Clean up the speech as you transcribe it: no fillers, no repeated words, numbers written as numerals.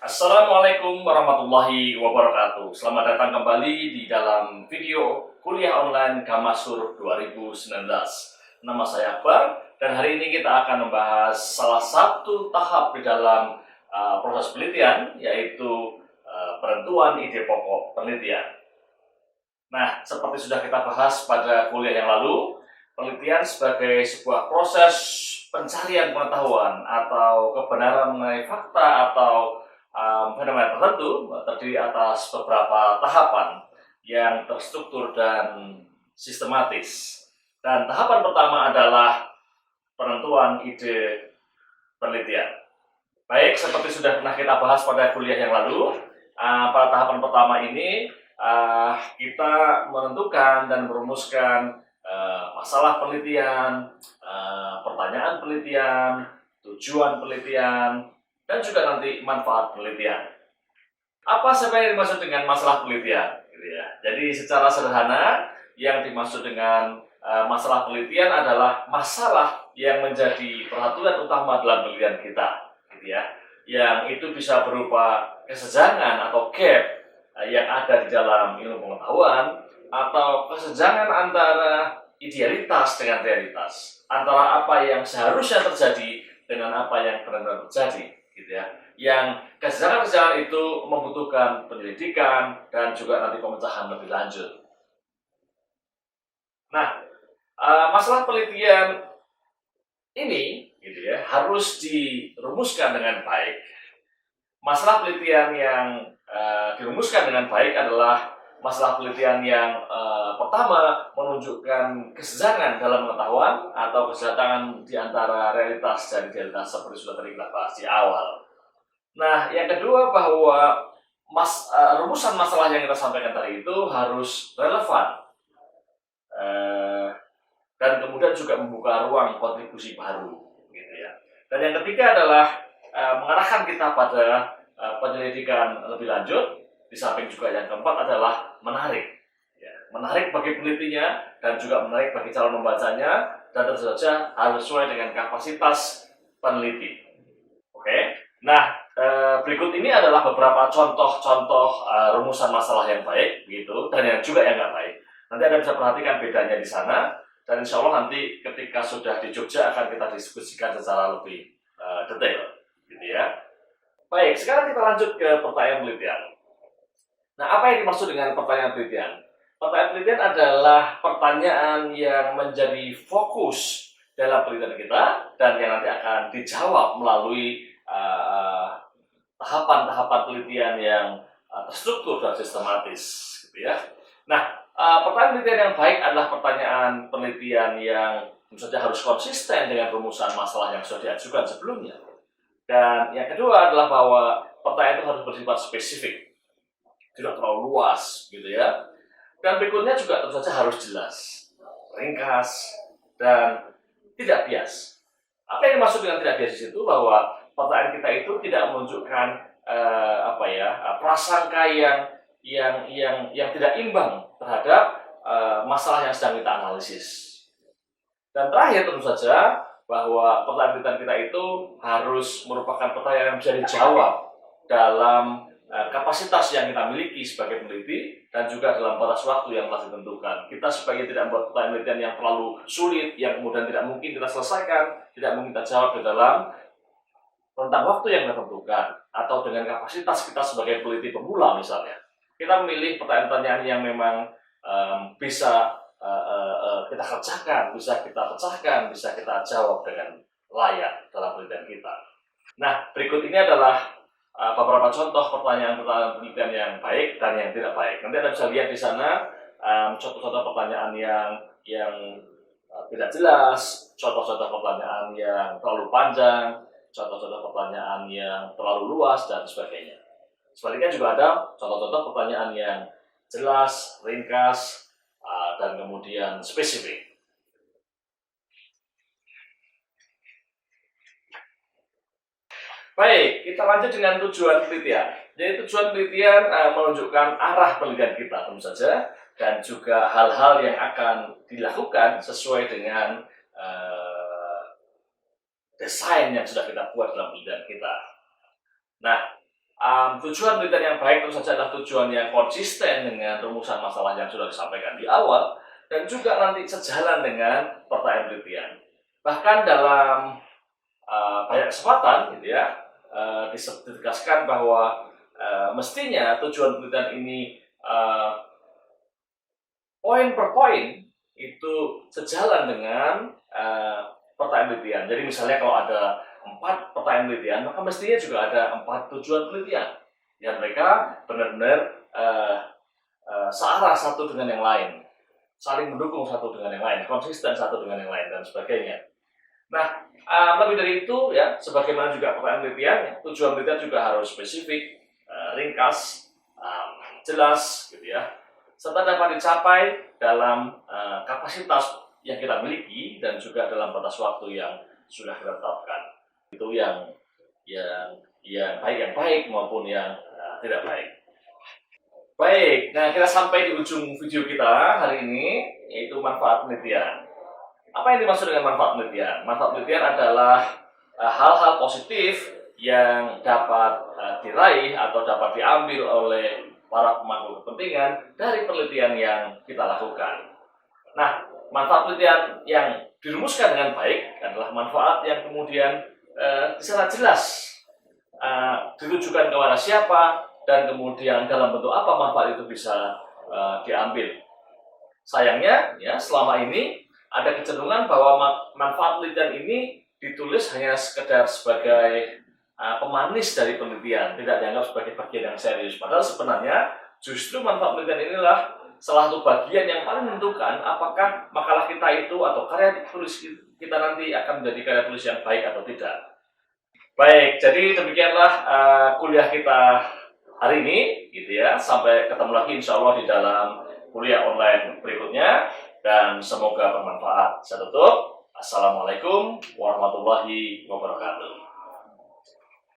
Assalamualaikum warahmatullahi wabarakatuh. Selamat datang kembali di dalam video kuliah online Gamasur 2019. Nama saya Akbar dan hari ini kita akan membahas salah satu tahap di dalam proses penelitian, yaitu penentuan ide pokok penelitian. Nah, seperti sudah kita bahas pada kuliah yang lalu, penelitian sebagai sebuah proses pencarian pengetahuan atau kebenaran mengenai fakta atau fenomena tertentu terdiri atas beberapa tahapan yang terstruktur dan sistematis. Dan tahapan pertama adalah penentuan ide penelitian. Baik, seperti sudah pernah kita bahas pada kuliah yang lalu, pada tahapan pertama ini kita menentukan dan merumuskan masalah penelitian, pertanyaan penelitian, tujuan penelitian, dan juga nanti manfaat penelitian. Apa sebenarnya yang dimaksud dengan masalah penelitian? Gitu ya. Jadi secara sederhana, yang dimaksud dengan masalah penelitian adalah masalah yang menjadi perhatian utama dalam penelitian kita, gitu ya. Yang itu bisa berupa kesenjangan atau gap yang ada di dalam ilmu pengetahuan, atau kesenjangan antara idealitas dengan realitas, antara apa yang seharusnya terjadi dengan apa yang benar-benar terjadi. Gitu ya, yang kesenjangan itu membutuhkan penyelidikan dan juga nanti pemecahan lebih lanjut. Nah, masalah penelitian ini, gitu ya, harus dirumuskan dengan baik. Masalah penelitian yang dirumuskan dengan baik adalah masalah penelitian yang pertama menunjukkan kesenjangan dalam pengetahuan atau kesenjangan di antara realitas dan idealitas seperti sudah tadi kita bahas di awal. Nah, yang kedua bahwa rumusan masalah yang kita sampaikan tadi itu harus relevan dan kemudian juga membuka ruang kontribusi baru, gitu ya. Dan yang ketiga adalah mengarahkan kita pada penyelidikan lebih lanjut. Di samping juga yang keempat adalah menarik, ya, menarik bagi penelitinya dan juga menarik bagi calon membacanya, dan tentu saja harus sesuai dengan kapasitas peneliti. Oke, nah berikut ini adalah beberapa contoh-contoh rumusan masalah yang baik, gitu, dan yang juga yang nggak baik. Nanti Anda bisa perhatikan bedanya di sana, dan insya Allah nanti ketika sudah di Jogja akan kita diskusikan secara lebih detail, gitu ya. Baik, sekarang kita lanjut ke pertanyaan penelitian. Nah, apa yang dimaksud dengan pertanyaan penelitian? Pertanyaan penelitian adalah pertanyaan yang menjadi fokus dalam penelitian kita dan yang nanti akan dijawab melalui tahapan-tahapan penelitian yang terstruktur dan sistematis, gitu ya. Nah, pertanyaan penelitian yang baik adalah pertanyaan penelitian yang tentu saja harus konsisten dengan rumusan masalah yang sudah diajukan sebelumnya. Dan yang kedua adalah bahwa pertanyaan itu harus bersifat spesifik, tidak terlalu luas, gitu ya. Dan berikutnya juga tentu saja harus jelas, ringkas, dan tidak bias. Apa yang dimaksud dengan tidak bias di situ? Bahwa pertanyaan kita itu tidak menunjukkan prasangka yang tidak imbang terhadap masalah yang sedang kita analisis. Dan terakhir tentu saja bahwa pertanyaan kita itu harus merupakan pertanyaan yang bisa dijawab dalam kapasitas yang kita miliki sebagai peneliti dan juga dalam batas waktu yang telah ditentukan. Kita supaya tidak membuat pertanyaan penelitian yang terlalu sulit, yang kemudian tidak mungkin kita selesaikan, tidak mungkin kita jawab di dalam rentang waktu yang kita tentukan, atau dengan kapasitas kita sebagai peneliti pemula misalnya. Kita memilih pertanyaan-pertanyaan yang memang bisa kita kerjakan, bisa kita pecahkan, bisa kita jawab dengan layak dalam penelitian kita. Nah, berikut ini adalah beberapa contoh pertanyaan penelitian yang baik dan yang tidak baik. Nanti Anda bisa lihat di sana contoh-contoh pertanyaan yang tidak jelas, contoh-contoh pertanyaan yang terlalu panjang, contoh-contoh pertanyaan yang terlalu luas, dan sebagainya. Sebaliknya juga ada contoh-contoh pertanyaan yang jelas, ringkas, dan kemudian spesifik. Baik, kita lanjut dengan tujuan penelitian. Jadi tujuan penelitian menunjukkan arah penelitian kita tentu saja, dan juga hal-hal yang akan dilakukan sesuai dengan desain yang sudah kita buat dalam penelitian kita. Nah, tujuan penelitian yang baik tentu saja adalah tujuan yang konsisten dengan rumusan masalah yang sudah disampaikan di awal, dan juga nanti sejalan dengan pertanyaan penelitian. Bahkan dalam banyak kesempatan gitu ya, ditegaskan bahwa mestinya tujuan penelitian ini poin per poin itu sejalan dengan pertanyaan penelitian. Jadi misalnya kalau ada 4 pertanyaan penelitian, maka mestinya juga ada 4 tujuan penelitian yang mereka benar-benar searah satu dengan yang lain, saling mendukung satu dengan yang lain, konsisten satu dengan yang lain, dan sebagainya. Nah, lebih dari itu ya, sebagaimana juga pertanyaan penelitian, tujuan penelitian juga harus spesifik, ringkas, jelas, gitu ya, serta dapat dicapai dalam kapasitas yang kita miliki dan juga dalam batas waktu yang sudah kita tetapkan. Itu yang baik maupun yang tidak baik. Baik, nah kita sampai di ujung video kita hari ini, yaitu manfaat penelitian. Apa yang dimaksud dengan manfaat penelitian? Manfaat penelitian adalah hal-hal positif yang dapat diraih atau dapat diambil oleh para pemangku kepentingan dari penelitian yang kita lakukan. Nah, manfaat penelitian yang dirumuskan dengan baik adalah manfaat yang kemudian secara jelas ditujukan kepada siapa dan kemudian dalam bentuk apa manfaat itu bisa diambil. Sayangnya, ya selama ini ada kecenderungan bahwa manfaat penelitian ini ditulis hanya sekedar sebagai pemanis dari penelitian, tidak dianggap sebagai bagian yang serius. Padahal sebenarnya justru manfaat penelitian inilah salah satu bagian yang paling menentukan apakah makalah kita itu atau karya tulis kita nanti akan menjadi karya tulis yang baik atau tidak. Baik, jadi demikianlah kuliah kita hari ini, gitu ya. Sampai ketemu lagi insya Allah di dalam kuliah online berikutnya, dan semoga bermanfaat. Saya tutup. Assalamualaikum warahmatullahi wabarakatuh.